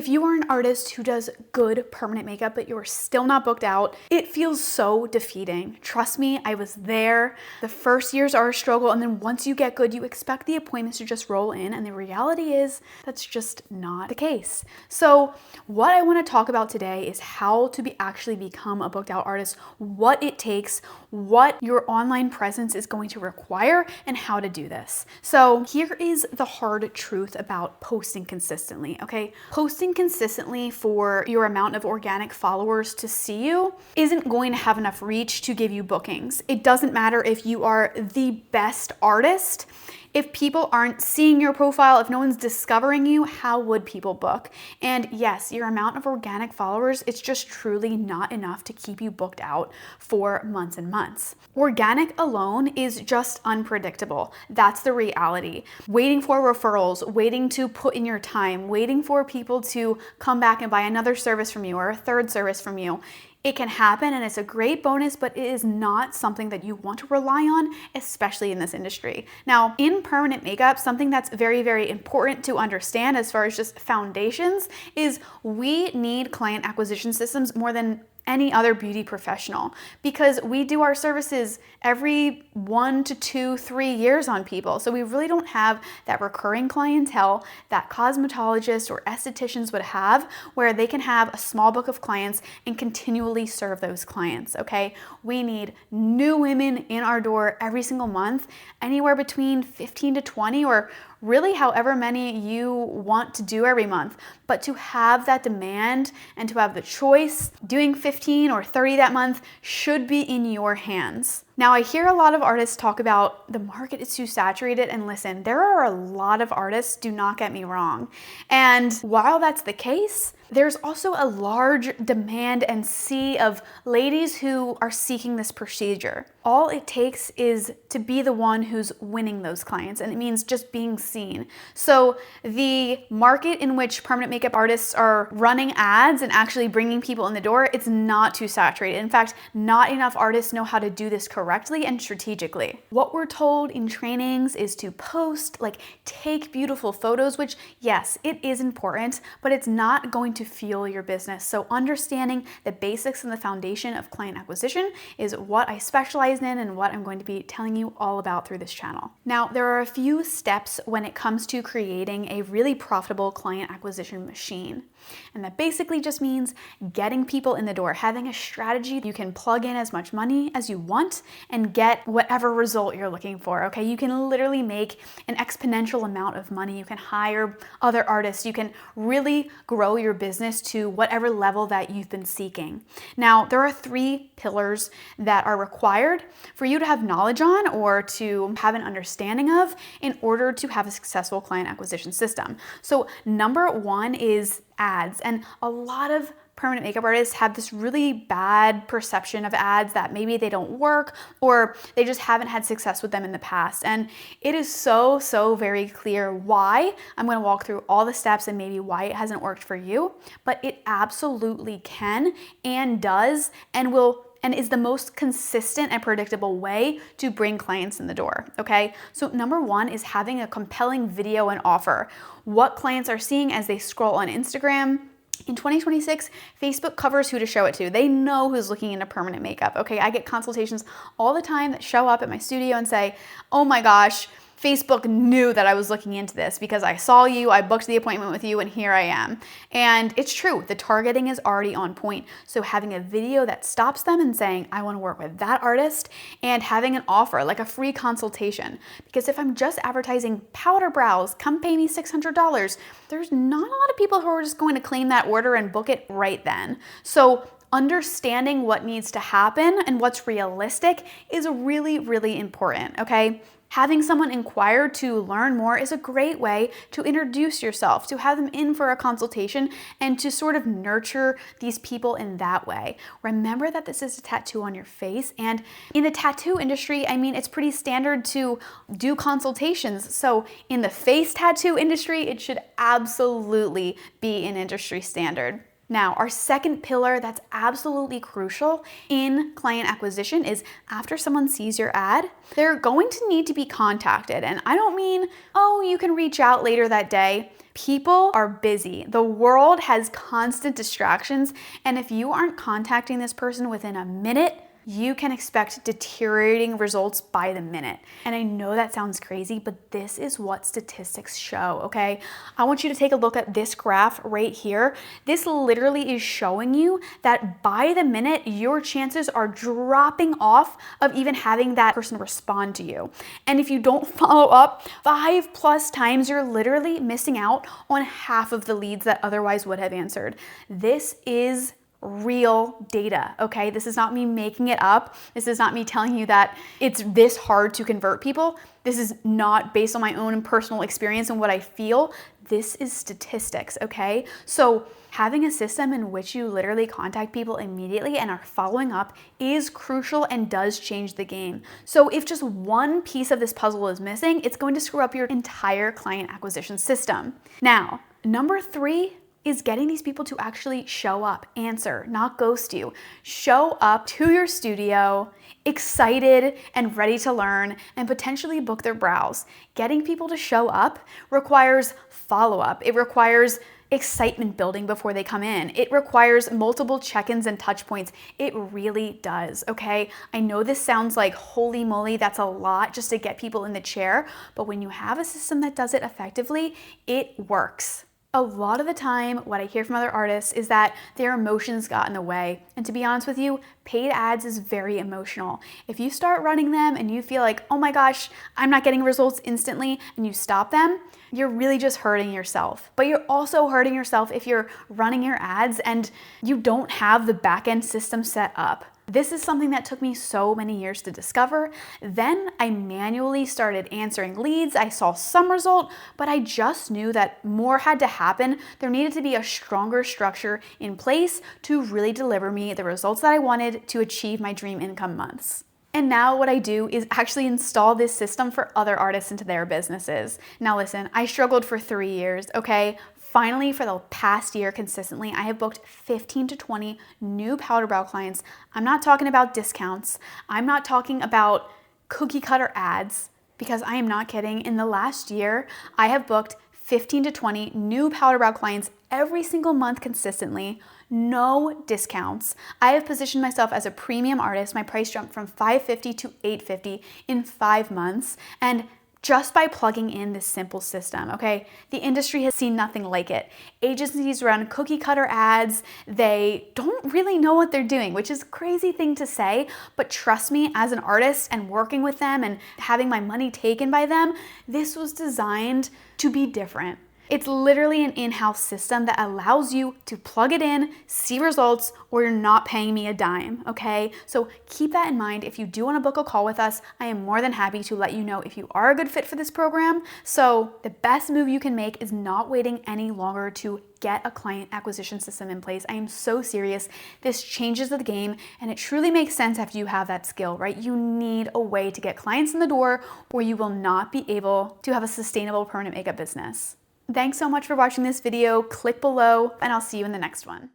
If you are an artist who does good permanent makeup, but you're still not booked out, it feels so defeating. Trust me, I was there. The first years are a struggle, and then once you get good, you expect the appointments to just roll in, and the reality is that's just not the case. So what I want to talk about today is how to actually become a booked out artist, what it takes, what your online presence is going to require, and how to do this. So here is the hard truth about posting consistently, okay? Posting consistently for your amount of organic followers to see you isn't going to have enough reach to give you bookings. It doesn't matter if you are the best artist. If people aren't seeing your profile, if no one's discovering you, how would people book? And yes, your amount of organic followers, it's just truly not enough to keep you booked out for months and months. Organic alone is just unpredictable. That's the reality. Waiting for referrals, waiting to put in your time, waiting for people to come back and buy another service from you or a third service from you. It can happen and it's a great bonus, but it is not something that you want to rely on, especially in this industry. Now, in permanent makeup, something that's very, very important to understand as far as just foundations is we need client acquisition systems more than any other beauty professional, because we do our services every 1 to 2, 3 years on people. So we really don't have that recurring clientele that cosmetologists or estheticians would have, where they can have a small book of clients and continually serve those clients, okay? We need new women in our door every single month, anywhere between 15 to 20 or really however many you want to do every month. But to have that demand and to have the choice, doing 15 or 30 that month should be in your hands. Now, I hear a lot of artists talk about the market is too saturated, and listen, there are a lot of artists, do not get me wrong. And while that's the case, there's also a large demand and sea of ladies who are seeking this procedure. All it takes is to be the one who's winning those clients, and it means just being seen. So the market in which permanent makeup artists are running ads and actually bringing people in the door, it's not too saturated. In fact, not enough artists know how to do this correctly and strategically. What we're told in trainings is to post, take beautiful photos, which yes, it is important, but it's not going to fuel your business. So understanding the basics and the foundation of client acquisition is what I specialize in and what I'm going to be telling you all about through this channel. Now, there are a few steps when it comes to creating a really profitable client acquisition machine. And that basically just means getting people in the door, having a strategy you can plug in as much money as you want and get whatever result you're looking for, okay? You can literally make an exponential amount of money. You can hire other artists. You can really grow your business to whatever level that you've been seeking. Now, there are 3 pillars that are required for you to have knowledge on or to have an understanding of in order to have a successful client acquisition system. So number 1 is ads. And a lot of permanent makeup artists have this really bad perception of ads, that maybe they don't work or they just haven't had success with them in the past. And it is so very clear why. I'm going to walk through all the steps and maybe why it hasn't worked for you, but it absolutely can and does and will and is the most consistent and predictable way to bring clients in the door, okay? So number 1 is having a compelling video and offer. What clients are seeing as they scroll on Instagram. In 2026, Facebook covers who to show it to. They know who's looking into permanent makeup, okay? I get consultations all the time that show up at my studio and say, oh my gosh, Facebook knew that I was looking into this because I saw you, I booked the appointment with you, and here I am. And it's true, the targeting is already on point. So having a video that stops them and saying, I want to work with that artist, and having an offer, like a free consultation. Because if I'm just advertising powder brows, come pay me $600, there's not a lot of people who are just going to claim that order and book it right then. So understanding what needs to happen and what's realistic is really important, okay? Having someone inquire to learn more is a great way to introduce yourself, to have them in for a consultation, and to sort of nurture these people in that way. Remember that this is a tattoo on your face, and in the tattoo industry, I mean, it's pretty standard to do consultations. So in the face tattoo industry, it should absolutely be an industry standard. Now, our second pillar that's absolutely crucial in client acquisition is after someone sees your ad, they're going to need to be contacted. And I don't mean, oh, you can reach out later that day. People are busy. The world has constant distractions, and if you aren't contacting this person within a minute, you can expect deteriorating results by the minute. And I know that sounds crazy, but this is what statistics show, okay? I want you to take a look at this graph right here. This literally is showing you that by the minute, your chances are dropping off of even having that person respond to you. And if you don't follow up 5+ times, you're literally missing out on half of the leads that otherwise would have answered. This is real data, okay? This is not me making it up. This is not me telling you that it's this hard to convert people. This is not based on my own personal experience and what I feel. This is statistics, okay? So having a system in which you literally contact people immediately and are following up is crucial and does change the game. So if just one piece of this puzzle is missing, it's going to screw up your entire client acquisition system. Now, number 3 is getting these people to actually show up, answer, not ghost you. Show up to your studio, excited and ready to learn, and potentially book their brows. Getting people to show up requires follow-up. It requires excitement building before they come in. It requires multiple check-ins and touch points. It really does, okay? I know this sounds like holy moly, that's a lot just to get people in the chair, but when you have a system that does it effectively, it works. A lot of the time, what I hear from other artists is that their emotions got in the way. And to be honest with you, paid ads is very emotional. If you start running them and you feel like, oh my gosh, I'm not getting results instantly, and you stop them, you're really just hurting yourself. But you're also hurting yourself if you're running your ads and you don't have the back-end system set up. This is something that took me so many years to discover. Then I manually started answering leads. I saw some result, but I just knew that more had to happen. There needed to be a stronger structure in place to really deliver me the results that I wanted to achieve my dream income months. And now what I do is actually install this system for other artists into their businesses. Now listen, I struggled for 3 years, okay? Finally, for the past year consistently, I have booked 15 to 20 new powder brow clients. I'm not talking about discounts. I'm not talking about cookie cutter ads, because I am not kidding. In the last year, I have booked 15 to 20 new powder brow clients every single month consistently, no discounts. I have positioned myself as a premium artist. My price jumped from $550 to $850 in 5 months, and just by plugging in this simple system, okay? The industry has seen nothing like it. Agencies run cookie cutter ads. They don't really know what they're doing, which is a crazy thing to say, but trust me, as an artist and working with them and having my money taken by them, this was designed to be different. It's literally an in-house system that allows you to plug it in, see results, or you're not paying me a dime, okay? So keep that in mind. If you do want to book a call with us, I am more than happy to let you know if you are a good fit for this program. So the best move you can make is not waiting any longer to get a client acquisition system in place. I am so serious. This changes the game, and it truly makes sense after you have that skill, right? You need a way to get clients in the door, or you will not be able to have a sustainable permanent makeup business. Thanks so much for watching this video. Click below, and I'll see you in the next one.